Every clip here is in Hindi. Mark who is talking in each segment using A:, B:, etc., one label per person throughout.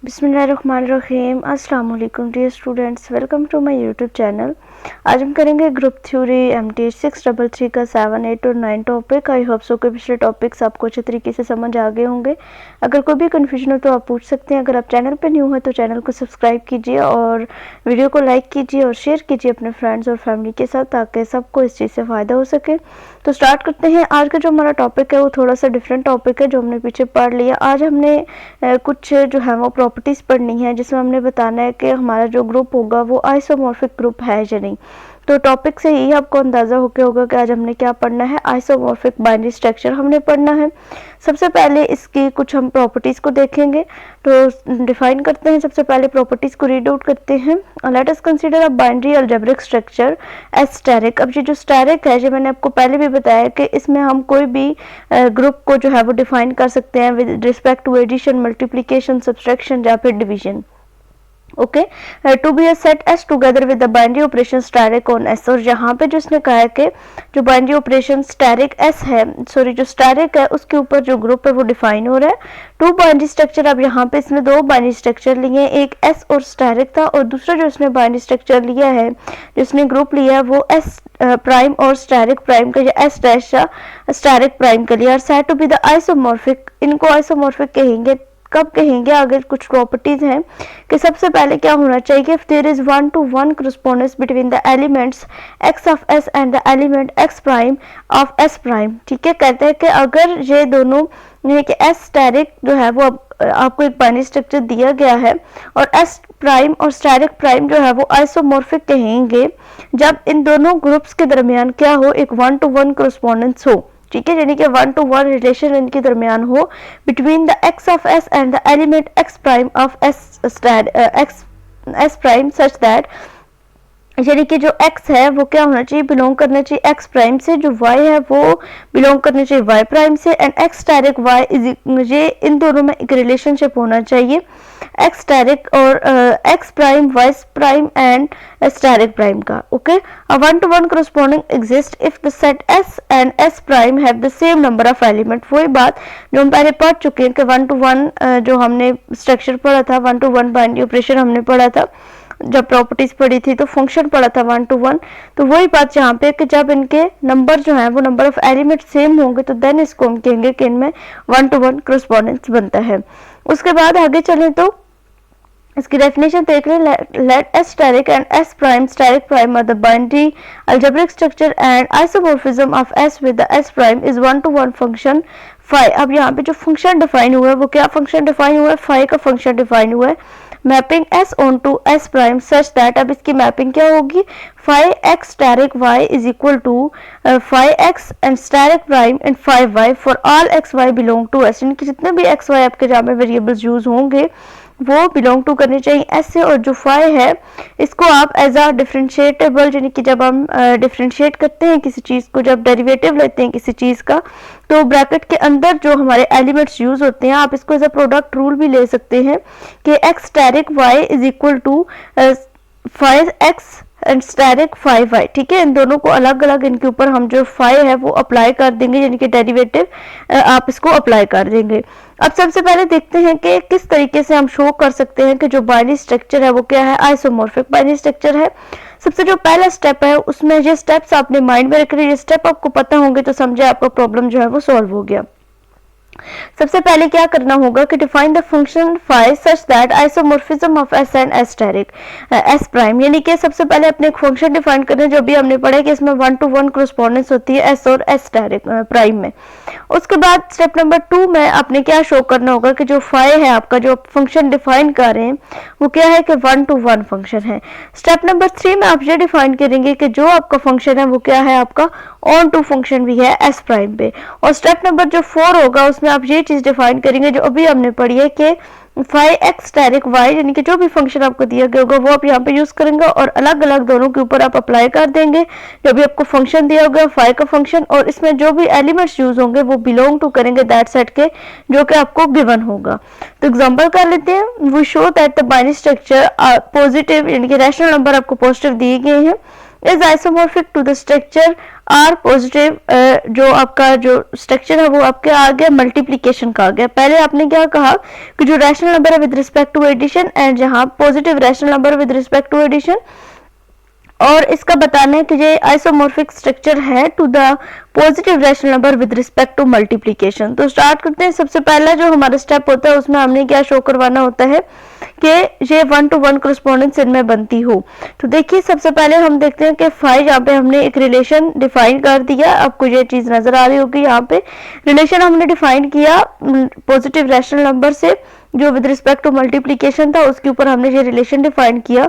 A: बिस्मिल्लाहिर्रहमानिर्रहीम। अस्सलाम वालेकुम dear students, welcome to my YouTube channel. आज हम करेंगे ग्रुप थ्योरी MTH 633 का 7, 8 और 9 टॉपिक। आई होप सो के पिछले टॉपिक्स आपको अच्छे तरीके से समझ आ गए होंगे। अगर कोई भी कन्फ्यूजन हो तो आप पूछ सकते हैं। अगर आप चैनल पर न्यू हैं तो चैनल को सब्सक्राइब कीजिए और वीडियो को लाइक कीजिए और शेयर कीजिए अपने फ्रेंड्स और फैमिली के साथ, ताकि सबको इस चीज़ से फ़ायदा हो सके। तो स्टार्ट करते हैं। आज का जो हमारा टॉपिक है वो थोड़ा सा डिफरेंट टॉपिक है जो हमने पीछे पढ़ लिया। आज हमने कुछ जो है वो प्रॉपर्टीज़ पढ़नी है, जिसमें हमने बताना है कि हमारा जो ग्रुप होगा वो आइसोमॉर्फिक ग्रुप है या नहीं। तो टॉपिक से ही आपको अंदाज़ा होकर होगा कि आज हमने क्या पढ़ना है। आइसोमॉर्फिक बाइनरी स्ट्रक्चर हमने पढ़ना है। सबसे पहले इसकी कुछ हम प्रॉपर्टीज़ को देखेंगे, तो डिफाइन करते हैं। सबसे पहले प्रॉपर्टीज़ को रीड आउट करते हैं। Let us consider a binary algebraic structure as asterisk. अब ये जो स्टैरिक है, ये मैंने आपको पहले भी बताया कि इसमें हम कोई भी ग्रुप को जो है वो डिफाइन कर सकते हैं with respect to addition, multiplication, subtraction या फिर division. Okay, to be a set S together with the binary operation asterisk on S. और यहाँ पे जो इसने कहा है कि जो बाइनरी ऑपरेशन स्टैरिक एस है, सॉरी जो स्टैरिक है उसके ऊपर जो ग्रुप है वो डिफाइन हो रहा है। टू बाइनरी स्ट्रक्चर, अब यहाँ पे इसमें दो बाइनरी स्ट्रक्चर लिए, एक एस और स्टैरिक था, और दूसरा जो इसने बाइनरी स्ट्रक्चर लिया है, जिसने ग्रुप लिया है वो एस प्राइम और स्टैरिक प्राइम का, या एस डैश या स्टैरिक प्राइम का लिया। और said to be the isomorphic, इनको आइसोमॉर्फिक कहेंगे। कब कहेंगे? आगे कुछ प्रॉपर्टीज हैं कि सबसे पहले क्या होना चाहिए, if there is 1-to-1 correspondence between the elements x of s and the element x prime of s prime. ठीक है, कहते हैं कि अगर ये दोनों कि s स्टैरिक जो है वो आपको एक बाइनरी स्ट्रक्चर दिया गया है और s प्राइम और स्टैरिक प्राइम जो है वो आइसोमॉर्फिक कहेंगे जब इन दोनों ग्रुप्स के दरमियान क्या हो, एक 1-to-1 correspondence हो। ठीक है, यानी कि 1-to-1 रिलेशन इनके दरमियान हो between the x of s and the element x prime of s prime, such that, यानी कि जो x है वो क्या होना चाहिए, बिलोंग करना चाहिए x प्राइम से, जो y है वो बिलोंग करना चाहिए y प्राइम से, एंड x स्टैरिक y ये इन दोनों में एक रिलेशनशिप होना चाहिए, x स्टैरिक और x prime y prime and asterisk prime का। Okay, a 1-to-1 corresponding exists if the set s and s prime have the same number of element। वही बात जो हम पहले पढ़ चुके हैं कि 1-to-1 जो हमने स्ट्रक्चर पढ़ा था, 1-to-1 बाइनरी ऑपरेशन हमने पढ़ा था, जब प्रॉपर्टीज पढ़ी थी तो फंक्शन पढ़ा था 1-to-1। तो वही बात यहाँ पे कि जब इनके नंबर जो है वो नंबर ऑफ एलिमेंट सेम होंगे तो देन इसको हम कहेंगे कि इनमें 1-to-1 correspondence बनता है। उसके बाद आगे चलें तो इसकी डेफिनेशन देख लें। Let S asterisk and S prime asterisk prime are the binary algebraic structure and isomorphism of S with the S prime is 1-to-1 function phi. अब यहाँ पे जो फंक्शन डिफाइन हुआ है वो क्या फंक्शन डिफाइन हुआ है, फाई का फंक्शन डिफाइन हुआ है, mapping s on to s prime such that, अब इसकी मैपिंग क्या होगी, phi x asterisk y is equal to phi x and asterisk prime and phi y for all x y belong to s। इनके जितने भी x y आपके जहाँ पे वेरिएबल्स यूज होंगे वो बिलोंग टू करने चाहिए s से। और जो फाई है इसको आप एज अ डिफरेंशिएटेबल, यानी कि जब हम डिफरेंशिएट करते हैं किसी चीज़ को, जब डेरिवेटिव लेते हैं किसी चीज़ का, तो ब्रैकेट के अंदर जो हमारे एलिमेंट्स यूज होते हैं, आप इसको एज अ प्रोडक्ट रूल भी ले सकते हैं कि x asterisk y is equal to five x and asterisk five y। ठीक है, इन दोनों को अलग अलग इनके ऊपर हम जो फाइव है वो अप्लाई कर देंगे, यानी कि डेरिवेटिव आप इसको अप्लाई कर देंगे। अब सबसे पहले देखते हैं कि किस तरीके से हम शो कर सकते हैं कि जो बाइनरी स्ट्रक्चर है वो क्या है, आइसोमॉर्फिक बाइनरी स्ट्रक्चर है। सबसे जो पहला स्टेप है उसमें ये स्टेप्स आपने माइंड में रखने, ये स्टेप आपको पता होंगे तो समझे आपका प्रॉब्लम जो है वो सॉल्व हो गया। सबसे पहले क्या करना होगा कि define the function phi such that isomorphism of S and S asterisk S prime, यानी कि सबसे पहले अपने एक फंक्शन डिफाइन करना है जो भी हमने पढ़ा है कि इसमें 1-to-1 correspondence होती है एस और एस स्टैरिक प्राइम में। उसके बाद स्टेप नंबर 2 में आपने क्या शो करना होगा कि जो फाई है आपका, जो फंक्शन डिफाइन कर रहे हैं वो क्या है कि 1-to-1 फंक्शन है। स्टेप नंबर 3 में आप ये डिफाइन करेंगे कि जो आपका फंक्शन है वो क्या है, आपका ऑन टू फंक्शन भी है एस प्राइम पे। और स्टेप नंबर जो 4 होगा उसमें आप ये चीज डिफाइन करेंगे जो अभी हमने पढ़ी है कि फाई एक्स स्टैरिक वाई, यानी कि जो भी फंक्शन आपको दिया गया होगा वो आप यहाँ पे यूज करेंगे और अलग अलग दोनों के ऊपर आप अप्लाई कर देंगे जो भी आपको फंक्शन दिया होगा फाई का फंक्शन, और इसमें जो भी एलिमेंट्स यूज होंगे वो बिलोंग टू करेंगे दैट सेट के जो कि आपको गिवन होगा। तो एग्जांपल कर लेते हैं। We show that the binary structure positive, यानी कि रैशनल नंबर आपको पॉजिटिव दिए गए हैं is isomorphic to the structure R positive. जो आपका जो स्ट्रक्चर है वो आपके आ गया मल्टीप्लीकेशन का आ गया। पहले आपने क्या कहा कि जो रैशनल नंबर है with respect to addition and जहां positive rational number with respect to addition, और इसका बताना है कि ये आइसोमॉर्फिक स्ट्रक्चर है to the positive rational number with respect to multiplication. तो स्टार्ट करते हैं। सबसे पहला जो हमारा स्टेप होता है उसमें हमने क्या शो करवाना होता है कि ये 1 to 1 करस्पॉन्डेंस इनमें बनती हो। तो देखिए सबसे पहले हम देखते हैं कि फाइव यहाँ पे हमने एक रिलेशन डिफाइन कर दिया। आपको ये चीज नजर आ रही होगी, यहाँ पे रिलेशन हमने डिफाइन किया पॉजिटिव रैशनल नंबर से जो विद रिस्पेक्ट टू मल्टीप्लीकेशन था, उसके ऊपर हमने ये रिलेशन डिफाइन किया।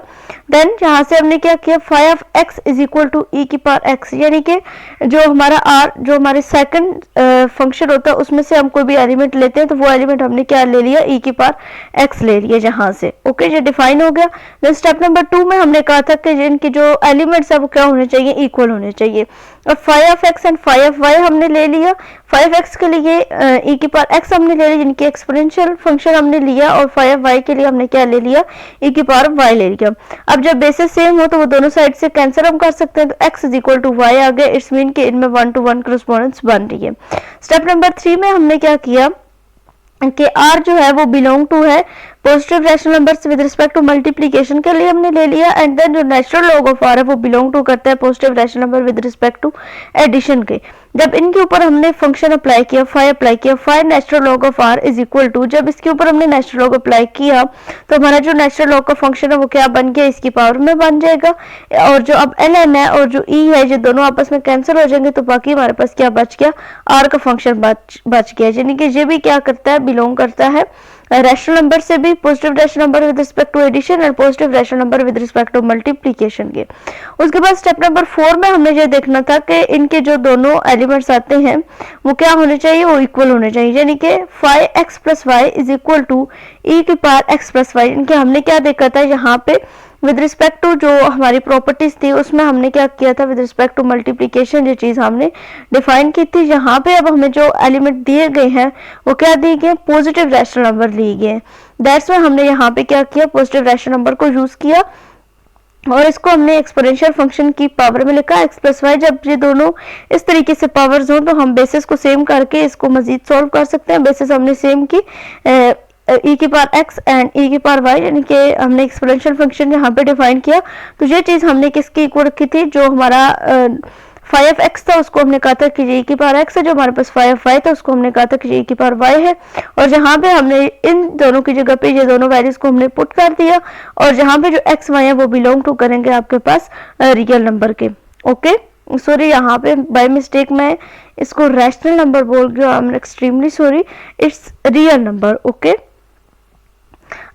A: देन यहाँ से हमने क्या किया, five of x is equal to e की पावर एक्स, यानी कि जो हमारा आर जो हमारे सेकंड फंक्शन होता है उसमें से हम कोई भी एलिमेंट लेते हैं तो वो एलिमेंट हमने क्या ले लिया, ई की पावर एक्स ले लिया जहां से। ओके, ये डिफाइन हो गया। देन स्टेप नंबर 2 में हमने कहा था कि जिनके जो एलिमेंट्स है वो क्या होने चाहिए, इक्वल होने चाहिए। और five of X and five of Y हमने ले लिया। फाइव एक्स के लिए ई की पावर एक्स हमने ले लिया जिनकी एक्सपोनेंशियल फंक्शन हमने लिया, और फाइव वाई के लिए हमने क्या ले लिया, ई की पावर वाई ले लिया। अब जब बेसिस सेम हो तो वो दोनों साइड से कैंसिल हम कर सकते हैं, तो x is equal to y आ गया। इट्स मीन कि इनमें 1 to 1 करस्पॉन्डेंस बन रही है। स्टेप नंबर 3 में हमने क्या किया कि आर जो है वो बिलोंग टू है positive rational numbers with respect to multiplication के लिए हमने ले लिया। एंड देन जो नेचुरल लॉग ऑफ आर है वो बिलोंग टू करता है positive rational number with respect to addition के। जब इनके ऊपर हमने फंक्शन अप्लाई किया, फाइव अप्लाई किया, five natural log of R is equal to, जब इसके ऊपर हमने नेचुरल लॉग अप्लाई किया तो हमारा जो नेचुरल लॉग का फंक्शन है वो क्या बन गया, इसकी पावर में बन जाएगा। और जो अब एल एन है और जो ई है ये दोनों आपस में कैंसिल हो जाएंगे, तो बाकी हमारे पास क्या बच गया, आर का फंक्शन बच गया। यानी कि ये भी क्या करता है, बिलोंग करता है रैशनल नंबर से भी, positive rational number with respect to addition और positive rational number with respect to multiplication के। उसके बाद स्टेप नंबर 4 में हमने ये देखना था कि इनके जो दोनों एलिमेंट्स आते हैं वो क्या होने चाहिए, वो इक्वल होने चाहिए। यानी कि 5x plus y is equal to e की पावर x प्लस वाई। इनके हमने क्या देखा था यहाँ पे विद रिस्पेक्ट टू जो हमारी प्रॉपर्टीज थी उसमें हमने क्या किया था, विद रिस्पेक्ट टू मल्टीप्लिकेशन ये चीज हमने डिफाइन की थी। यहाँ पे अब हमें जो एलिमेंट दिए गए हैं वो क्या दिए गए, पॉजिटिव रैशनल नंबर लिए गए। दैट्स व्हाई हमने यहाँ पे क्या किया, पॉजिटिव रैशनल नंबर को यूज किया और इसको हमने एक्सपोनेंशियल फंक्शन की पावर में लिखा x प्लस वाई। जब ये दोनों इस तरीके से पावर्स हो तो हम बेसिस को सेम करके इसको मजीद सॉल्व कर सकते हैं। बेसिस हमने सेम की ई की पावर एक्स एंड ई की पावर वाई, यानी कि हमने एक्सपोनेंशियल फंक्शन यहाँ पे डिफाइन किया। तो ये चीज हमने किसकी इक्वल रखी थी, जो हमारा 5x था उसको हमने कहा था कि ये की पावर x है, जो हमारे पास 5y था उसको हमने कहा था कि ये की पावर y है। और जहाँ पे हमने इन दोनों की जगह पे ये दोनों वैल्यूज को हमने पुट कर दिया, और जहाँ पे जो x y है वो बिलोंग टू करेंगे आपके पास रियल नंबर के। ओके, सॉरी यहाँ पे बाय मिस्टेक मैं इसको रैशनल नंबर बोल गया, I am extremely sorry, it's real number. Okay,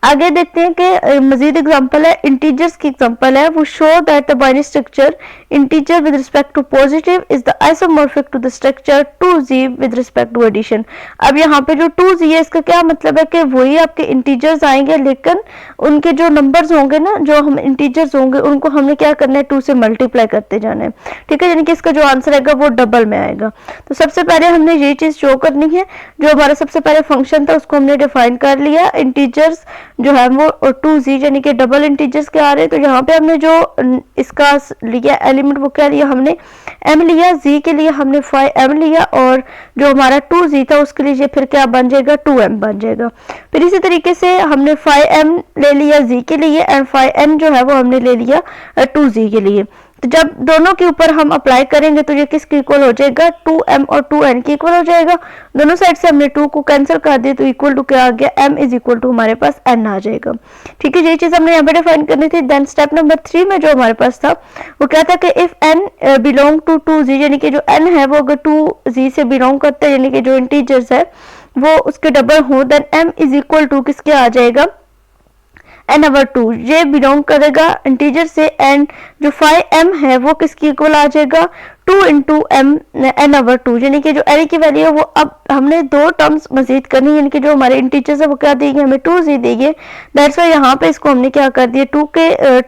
A: आगे देखते हैं कि मजीद एग्जांपल है, इंटीजर्स की एग्जांपल है। वो show that the binary structure integer with respect to positive is the isomorphic to the structure 2z with respect to addition. अब यहाँ पे जो 2z है इसका क्या मतलब है कि वही आपके इंटीजर्स आएंगे, लेकिन उनके जो नंबर्स होंगे ना, जो हम इंटीजर्स होंगे उनको हमने क्या करना है, 2 से मल्टीप्लाई करते जाना है। ठीक है, यानी कि इसका जो आंसर आएगा वो डबल में आएगा। तो सबसे पहले हमने ये चीज शो करनी है, जो हमारा सबसे पहले फंक्शन था उसको हमने डिफाइन कर लिया। इंटीजर्स जो है वो 2z यानी कि डबल इंटीजर्स के आ रहे हैं। तो यहाँ पे हमने जो इसका लिया एलिमेंट वो क्या लिया, हमने m लिया, z के लिए हमने 5m लिया, और जो हमारा 2z था उसके लिए फिर क्या बन जाएगा, 2m बन जाएगा। फिर इसी तरीके से हमने 5m ले लिया z के लिए एंड 5n जो है वो हमने ले लिया 2z के लिए। तो जब दोनों के ऊपर हम अप्लाई करेंगे तो ये किसके इक्वल हो जाएगा, 2m और 2n के इक्वल हो जाएगा। दोनों साइड से हमने 2 को कैंसिल कर दिया तो इक्वल टू क्या आ गया, m इज इक्वल टू हमारे पास n आ जाएगा। ठीक है, ये चीज हमने यहाँ पे डिफाइन करनी थी। देन स्टेप नंबर 3 में जो हमारे पास था वो क्या था कि if n belong to 2z, यानी कि जो n है वो अगर 2z से बिलोंग करता है, यानी कि जो इंटीजर्स है वो उसके डबल हो, then m is equal to किसके आ जाएगा, n ओवर 2। ये बिलोंग करेगा इंटीजर से, एंड जो 5m है वो किसकी इक्वल आ जाएगा, 2 इंटू m n ओवर 2। यानी कि जो n की वैल्यू है वो अब हमने दो टर्म्स मजीद करनी, यानी कि जो हमारे इंटीजर्स है वो क्या देंगे, हमें 2z देंगे। दैट्स व्हाई यहाँ पे इसको हमने क्या कर दिया,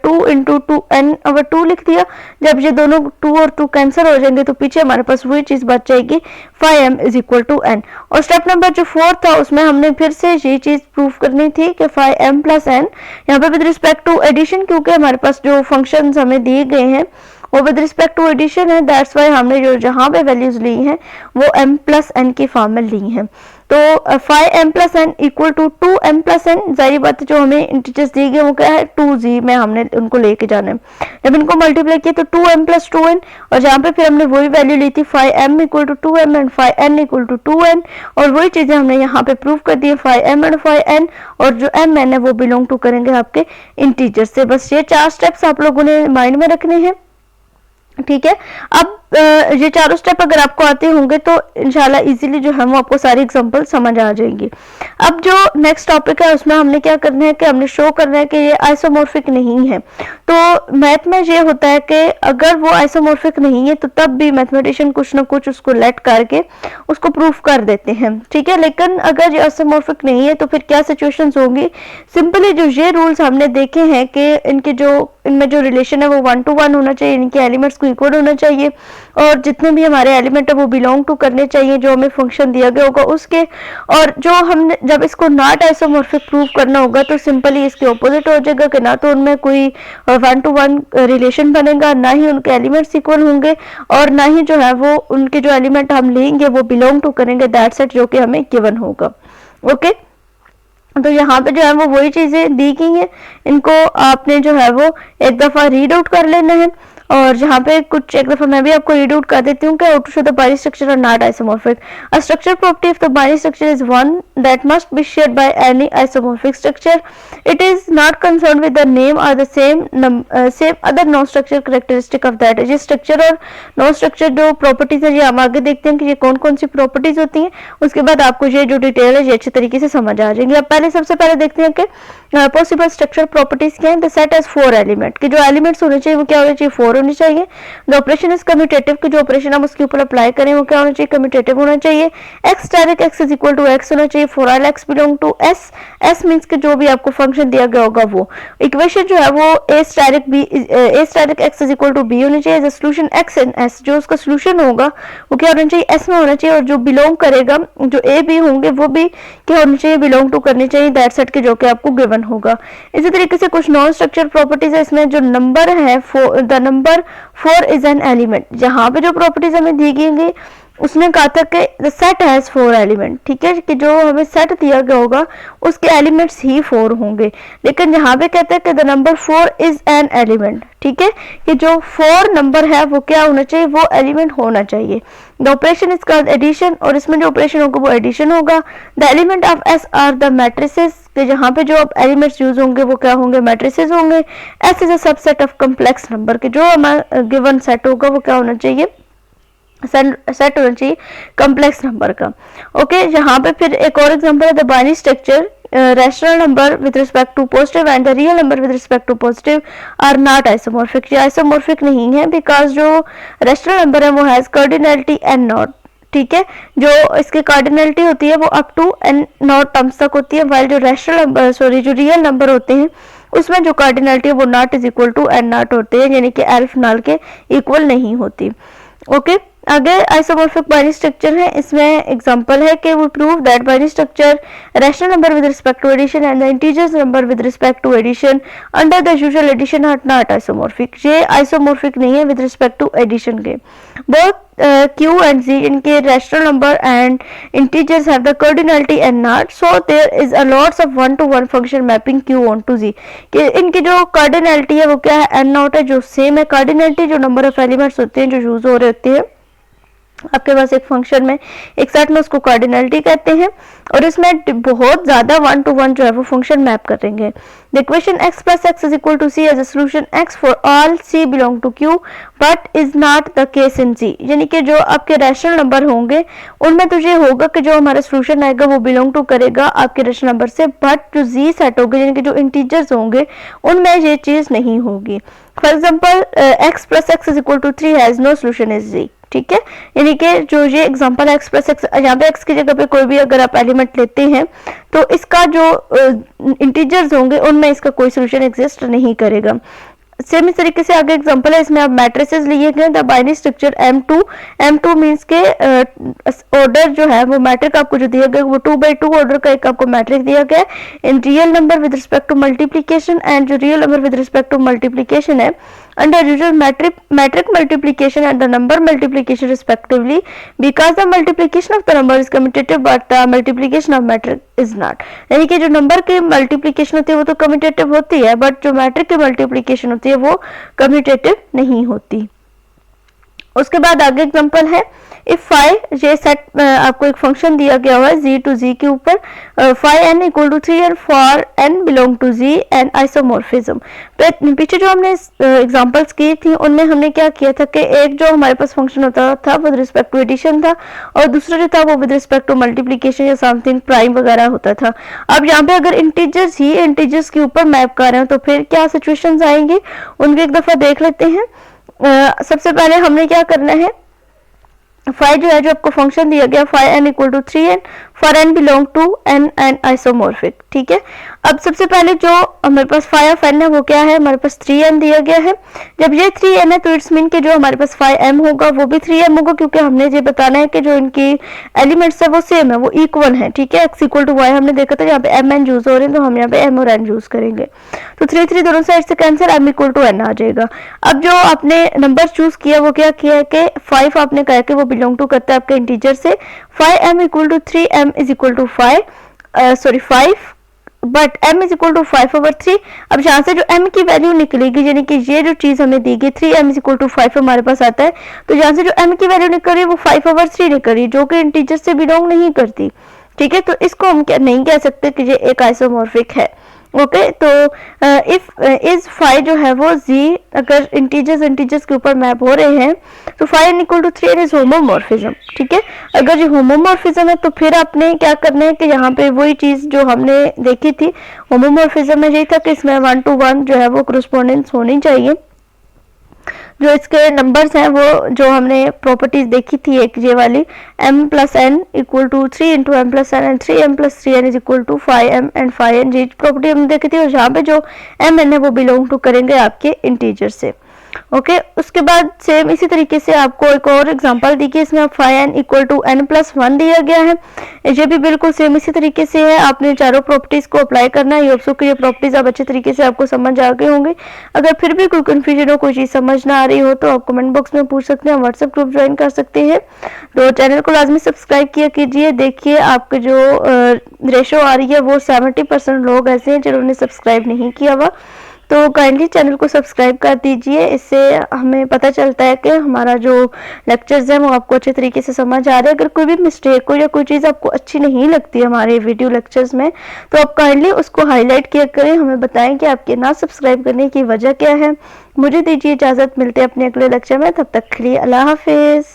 A: 2 इंटू 2 n ओवर 2 लिख दिया। जब ये दोनों 2 और 2 कैंसिल हो जाएंगे तो पीछे हमारे पास वही चीज बच जाएगी, 5m is equal to n। और स्टेप नंबर जो 4 था उसमें हमने फिर से ये चीज प्रूव करनी थी कि 5m प्लस n यहाँ पे विद रिस्पेक्ट टू एडिशन, क्योंकि हमारे पास जो फंक्शंस हमें दिए गए हैं वो विद रिस्पेक्ट टू एडिशन है, दैट्स वाई हमने जो जहाँ पे वैल्यूज ली हैं वो m+n की फॉर्म में ली हैं। तो 5m+n इक्वल टू 2m+n, जारी बात है जो हमें इंटीजर्स दी गई वो क्या है 2z में हमने उनको लेके जाना है। जब इनको मल्टीप्लाई किया तो 2m+2n, और जहाँ पे फिर हमने वही वैल्यू ली थी 5m equal to 2m and 5n equal to 2n, और वही चीजें हमने यहाँ पे प्रूव कर दी है 5m एंड 5n, और जो mn है वो बिलोंग टू करेंगे आपके इंटीजर से। बस ये 4 स्टेप्स आप लोगों ने माइंड में रखने हैं, ठीक है। अब ये चारों स्टेप अगर आपको आते होंगे तो इंशाल्लाह इजीली जो है वो आपको सारी एग्जांपल समझ आ जाएंगी। अब जो नेक्स्ट टॉपिक है उसमें हमने क्या करना है कि हमने शो करना है कि ये आइसोमॉर्फिक नहीं है। तो मैथ में ये होता है कि अगर वो आइसोमॉर्फिक नहीं है तो तब भी मैथमेटिशियन कुछ ना कुछ उसको लेट करके उसको प्रूफ कर देते हैं, ठीक है। लेकिन अगर ये आइसोमॉर्फिक नहीं है तो फिर क्या सिचुएशंस होंगी। सिंपली जो ये रूल्स हमने देखे हैं कि इनमें जो रिलेशन है वो 1 to 1 होना चाहिए, इनके एलिमेंट्स को इक्वल होना चाहिए, और जितने भी हमारे एलिमेंट है वो बिलोंग टू करने चाहिए जो हमें फंक्शन दिया गया होगा उसके। और जो हमने जब इसको नॉट आइसोमॉर्फिक प्रूव करना होगा तो सिंपली इसके ऑपोजिट हो जाएगा कि ना तो उनमें कोई 1 to 1 रिलेशन बनेगा, ना ही उनके एलिमेंट्स इक्वल होंगे, और ना ही जो है वो उनके जो एलिमेंट हम लेंगे वो बिलोंग टू करेंगे दैट सेट जो कि हमें गिवन होगा। ओके, तो यहाँ पे जो है वो वही चीजें दी गई हैं, इनको आपने जो है वो एक दफा रीड आउट कर लेना है। और जहाँ पे कुछ एक दफा मैं भी आपको रीड आउट कर देती हूँ कि how to show the binary structure are not isomorphic. A structure property of the binary structure is one that must be shared by any isomorphic structure. It is not concern with the name और the same other non structure characteristic of that. ये स्ट्रक्चर और नॉन स्ट्रक्चर जो प्रॉपर्टीज है ये हम आगे देखते हैं कि ये कौन कौन सी प्रॉपर्टीज होती हैं, उसके बाद आपको ये जो डिटेल है ये अच्छे तरीके से समझ आ जाएंगे। अब सबसे पहले देखते हैं कि पॉसिबल स्ट्रक्चर प्रॉपर्टीज क्या है। द सेट हैज 4 एलिमेंट, कि जो एलिमेंट्स होने चाहिए वो क्या होने चाहिए 4 होने चाहिए। द ऑपरेशन इज कम्यूटेटिव, कि जो ऑपरेशन हम उसके ऊपर अप्लाई करें वो क्या होना चाहिए कम्यूटेटिव होना चाहिए। X direct x is equal to X होना चाहिए for all X belong to S. S means कि जो भी आपको फंक्शन दिया गया होगा वो इक्वेशन जो है वो a direct x is equal to b होनी चाहिए। The solution x and s, जो उसका सॉल्यूशन होगा वो क्या होना चाहिए एस में होना चाहिए, और जो बिलोंग करेगा जो ए बी होंगे वो भी क्या होना चाहिए बिलोंग टू करनी चाहिए दैट सेट के जो कि आपको गिवन होगा। इसी तरीके से कुछ नॉन स्ट्रक्चर प्रॉपर्टीज है, इसमें जो नंबर है the number 4 is an element. जहां पे जो प्रॉपर्टीज हमें दी गई उसने कहा था कि द सेट हैज 4 एलिमेंट, ठीक है, कि जो हमें सेट दिया गया होगा उसके एलिमेंट्स ही 4 होंगे। लेकिन यहाँ पे कहते हैं कि the number 4 is an element, ठीक है, कि जो 4 नंबर है वो क्या होना चाहिए वो एलिमेंट होना चाहिए। The operation is called addition, और इसमें जो ऑपरेशन होगा वो एडिशन होगा। The element of S are the matrices, कि जहाँ पे जो एलिमेंट्स यूज होंगे वो क्या होंगे मैट्रिसेस होंगे। S is a subset of complex number, के जो हमारा गिवन सेट होगा वो क्या होना चाहिए सेट होना चाहिए कम्प्लेक्स नंबर का। ओके, यहाँ पे फिर एक और एग्जांपल है the binary structure rational number with respect to positive and the real number with respect to positive are not isomorphic। ये isomorphic नहीं है बिकॉज जो rational number है वो has cardinality and not, ठीक है, जो इसकी कार्डिनलिटी होती है वो up to N nought terms तक होती है, वाइल जो जो रियल नंबर होते हैं उसमें जो कार्डिनलिटी है वो nought is equal to N nought होते हैं, यानी कि एल्फ नाल के इक्वल नहीं होती। ओके, आगे आइसोमॉर्फिक बाइनरी स्ट्रक्चर है, इसमें एग्जांपल है कि वो prove that binary structure rational number with respect to addition and the integers number with respect to addition under the usual addition are not isomorphic. ये आइसोमॉर्फिक नहीं है विद रिस्पेक्ट टू एडिशन के। बोथ Q and Z इनके rational number and integers have the cardinality and not, so there is a lots of 1 to 1 function mapping Q onto Z। कि इनकी जो cardinality है वो क्या है n नॉट है, जो सेम है cardinality जो नंबर ऑफ एलिमेंट्स होते हैं जो यूज हो रहे होते हैं आपके पास एक फंक्शन में एक सेट में, उसको कार्डिनलिटी कहते हैं, और इसमें बहुत ज्यादा 1 to 1 जो है वो फंक्शन मैप करेंगे। The equation x plus x is equal to c as a solution x for all c belong to q but is not the case in z। यानी कि जो आपके रैशनल नंबर होंगे उनमें तो ये होगा कि जो हमारा सोल्यूशन आएगा वो बिलोंग टू करेगा आपके रैशनल नंबर से, बट जो z सेट होगा यानी कि जो इंटीजर्स होंगे उनमें ये चीज नहीं होगी। For example x plus x is equal to 3 has no solution is z, ठीक है, यानी कि जो ये एग्जांपल है x प्लस x, यहाँ पे x की जगह पे कोई भी अगर आप एलिमेंट लेते हैं तो इसका जो इंटीजर्स होंगे उनमें इसका कोई सोल्यूशन एग्जिस्ट नहीं करेगा। सेम इस तरीके से आगे एग्जांपल है, इसमें आप मैट्रिसेस लिए गए, the binary structure M2 means के ऑर्डर जो है वो मैट्रिक आपको जो दिया गया वो 2/2 ऑर्डर का एक आपको मैट्रिक दिया गया है in real number with respect to multiplication, and जो real number with respect to multiplication है under usual metric multiplication and the number multiplication respectively, because the multiplication of the number is commutative but the multiplication of metric is not। यानी कि जो नंबर की मल्टीप्लिकेशन होती है वो तो कम्यूटेटिव होती है, बट जो मैट्रिक की मल्टीप्लिकेशन होती है वो कम्यूटेटिव नहीं होती। उसके बाद आगे एग्जांपल है, इफ फाई, ये सेट आपको एक फंक्शन दिया गया हुआ है z टू z के ऊपर, phi n equal to 3 and for n belong to z and isomorphism. पीछे जो हमने एग्जांपल्स की थी उनमें हमने क्या किया था कि एक जो हमारे पास फंक्शन होता था विद रिस्पेक्ट टू एडिशन था, और दूसरा जो था वो विद रिस्पेक्ट टू मल्टीप्लीकेशन या समथिंग प्राइम वगैरह होता था। अब यहाँ पे अगर इंटीजर्स ही इंटीजर्स के ऊपर मैप कर रहे हैं तो फिर क्या सिचुएशंस आएंगे उनकी एक दफा देख लेते हैं। सबसे पहले हमने क्या करना है, फाई जो है जो आपको फंक्शन दिया गया phi n equal to 3n for n belong to n and isomorphic, ठीक है। अब सबसे पहले जो हमारे पास फाई ऑफ n है वो क्या है, हमारे पास 3n दिया गया है। जब ये 3n है तो इट्स मीन कि जो हमारे पास फाई m होगा वो भी 3m होगा, क्योंकि हमने ये बताना है कि जो इनकी एलिमेंट्स है वो सेम है, वो इक्वल है, ठीक है। x इक्वल टू y हमने देखा था, यहाँ पे m n यूज हो रहे हैं तो हम यहाँ पे m और n यूज करेंगे, तो 3 दोनों साइड से cancel, m equal to n आ जाएगा। अब जो आपने नंबर चूज किया वो क्या किया है कि 5 आपने कहा कि वो बिलोंग टू करता है आपके इंटीजर से, phi m equal to 3, m is equal to 5 but m is equal to 5/3। अब यहाँ से जो m की वैल्यू निकलेगी, यानी कि ये जो चीज हमें दी गई 3m इज इक्वल टू 5 हमारे पास आता है, तो यहाँ से जो m की वैल्यू निकल रही है वो 5/3 निकल रही है, जो कि इंटीजर से बिलोंग नहीं करती, ठीक है। तो इसको हम क्या नहीं कह सकते कि ये एक आइसोमॉर्फिक है, ओके। तो इफ इज फाई जो है वो z अगर इंटीजर्स के ऊपर मैप हो रहे हैं तो phi n equal to 3 is homomorphism, ठीक है। अगर ये होमोमॉर्फिज्म है तो फिर आपने क्या करना है कि यहाँ पे वही चीज जो हमने देखी थी होमोमॉर्फिज्म में यही था कि इसमें 1 to 1 जो है वो कॉरेस्पॉन्डेंस होनी चाहिए। जो इसके नंबर्स हैं वो जो हमने प्रॉपर्टीज देखी थी एक ये वाली m plus n equal to 3 into m plus n and 3m plus 3n is equal to 5m and 5n, ये प्रॉपर्टी हमने देखी थी, और यहाँ पे जो m n है वो बिलोंग टू करेंगे आपके इंटीजर से, ओके। उसके बाद सेम इसी तरीके से आपको एक और एग्जांपल दी गई, इसमें आप phi n equal to n plus 1 दिया गया है, ये भी बिल्कुल सेम इसी तरीके से है। आपने चारों प्रॉपर्टीज को अप्लाई करना है, होप सो कि ये प्रॉपर्टीज आप अच्छे तरीके से आपको समझ आ गए होंगे। अगर फिर भी कोई कंफ्यूजन हो, कोई चीज समझ ना आ रही हो तो आप कमेंट बॉक्स में पूछ सकते हैं, व्हाट्सएप ग्रुप ज्वाइन कर सकते हैं। तो चैनल को लाजमी सब्सक्राइब किया कीजिए। देखिए आपके जो रेशो आ रही है वो 70% लोग ऐसे हैं जिन्होंने सब्सक्राइब नहीं किया हुआ, तो काइंडली चैनल को सब्सक्राइब कर दीजिए, इससे हमें पता चलता है कि हमारा जो लेक्चर्स हैं वो आपको अच्छे तरीके से समझ आ रहे हैं। अगर कोई भी मिस्टेक हो या कोई चीज़ आपको अच्छी नहीं लगती हमारे वीडियो लेक्चर्स में तो आप काइंडली उसको हाईलाइट किया करें, हमें बताएं कि आपके ना सब्सक्राइब करने की वजह क्या है। मुझे दीजिए इजाज़त, मिलते हैं अपने अगले लेक्चर में, तब तक के लिए अल्लाह हाफिज़।